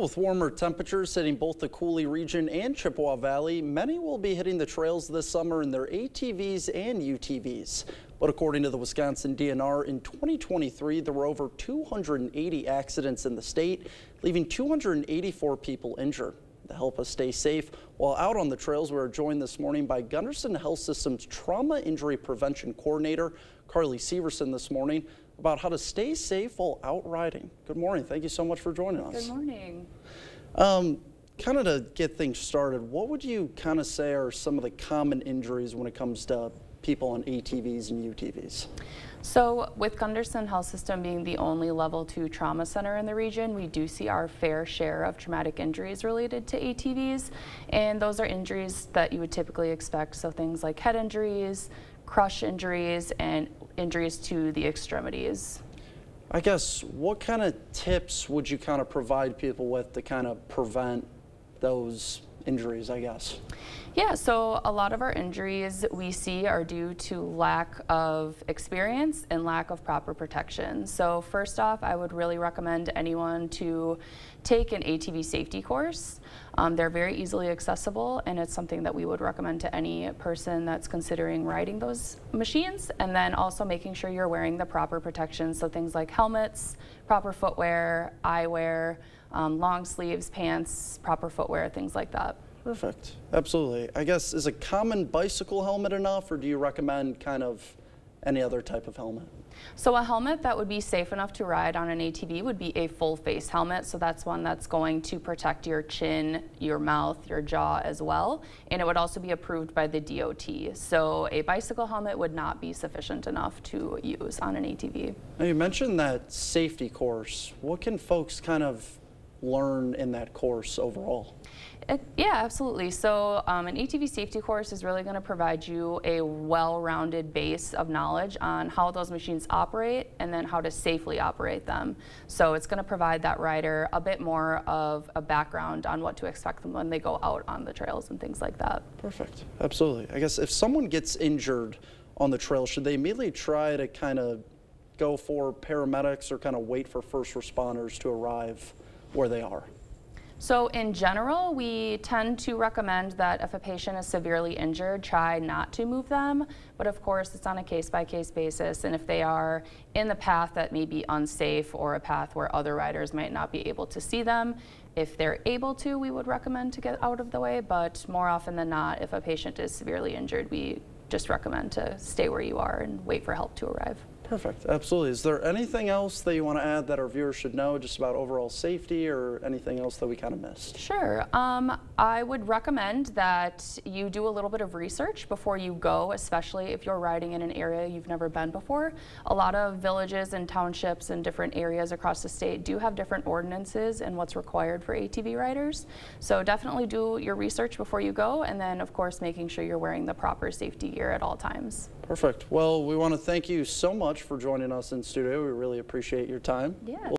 with warmer temperatures hitting both the Cooley region and Chippewa Valley, many will be hitting the trails this summer in their ATVs and UTVs. But according to the Wisconsin DNR, in 2023, there were over 280 accidents in the state, leaving 284 people injured. To help us stay safe while out on the trails, we are joined this morning by Gundersen Health Systems Trauma Injury Prevention Coordinator, Carly Severson, this morning about how to stay safe while out riding. Good morning. Thank you so much for joining us. Good morning. Kind of to get things started, what would you kind of say are some of the common injuries when it comes to people on ATVs and UTVs? So with Gundersen Health System being the only level 2 trauma center in the region, we do see our fair share of traumatic injuries related to ATVs, and those are injuries that you would typically expect. So things like head injuries, crush injuries, and injuries to the extremities. I guess what kind of tips would you kind of provide people with to kind of prevent those injuries, I guess? Yeah, so a lot of our injuries we see are due to lack of experience and lack of proper protection. So first off, I would really recommend anyone to take an ATV safety course. They're very easily accessible, and it's something that we would recommend to any person that's considering riding those machines. And then also making sure you're wearing the proper protection, so things like helmets, proper footwear, eyewear, long sleeves, pants, proper footwear, things like that. Perfect. Absolutely. I guess, is a common bicycle helmet enough, or do you recommend kind of any other type of helmet? So a helmet that would be safe enough to ride on an ATV would be a full face helmet. So that's one that's going to protect your chin, your mouth, your jaw as well. And it would also be approved by the DOT. So a bicycle helmet would not be sufficient enough to use on an ATV. Now you mentioned that safety course. What can folks kind of learn in that course overall? Yeah, absolutely. So an ATV safety course is really going to provide you a well-rounded base of knowledge on how those machines operate and then how to safely operate them. So it's going to provide that rider a bit more of a background on what to expect them when they go out on the trails and things like that. Perfect. Absolutely. I guess if someone gets injured on the trail, should they immediately try to kind of go for paramedics or kind of wait for first responders to arrive where they are? So in general, we tend to recommend that if a patient is severely injured, try not to move them. But of course, it's on a case-by-case basis. And if they are in the path that may be unsafe or a path where other riders might not be able to see them, if they're able to, we would recommend to get out of the way. But more often than not, if a patient is severely injured, we just recommend to stay where you are and wait for help to arrive. Perfect. Absolutely. Is there anything else that you want to add that our viewers should know just about overall safety, or anything else that we kind of missed? Sure. I would recommend that you do a little bit of research before you go, especially if you're riding in an area you've never been before. A lot of villages and townships and different areas across the state do have different ordinances and what's required for ATV riders. So definitely do your research before you go, and then of course making sure you're wearing the proper safety gear at all times. Perfect. Well, we want to thank you so much for joining us in studio. We really appreciate your time. Yeah.